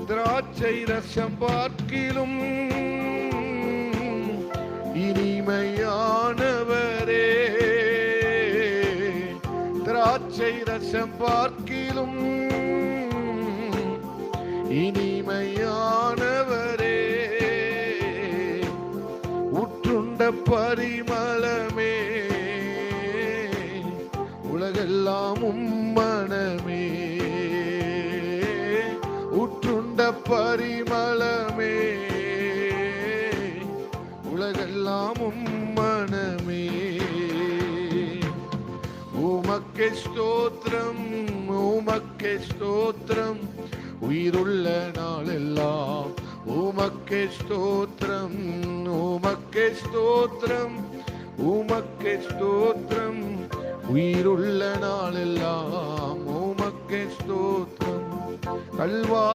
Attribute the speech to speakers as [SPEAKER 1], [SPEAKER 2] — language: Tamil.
[SPEAKER 1] திராட்சை ரசம் பார்க்கிலும் இனிமையானவரே, திராட்சை ரசம் பார்க்கிலும் இனிமையானவரே, உற்றுண்ட பரிமளமே, உலகெல்லாம் உம்மனமே, உற்றுண்ட பரிமளமே, உலகெல்லாம் உம்மனமே. உமக்கே ஸ்தோத்திரம், உமக்கே ஸ்தோத்திரம், உயிருள்ள நாளெல்லாம் உமக்கே ஸ்தோத்திரம், உமக்கே ஸ்தோத்திரம், உமக்கே ஸ்தோத்திரம், உயிருள்ள நாளெல்லாம் உமக்கே ஸ்தோத்திரம். கல்வா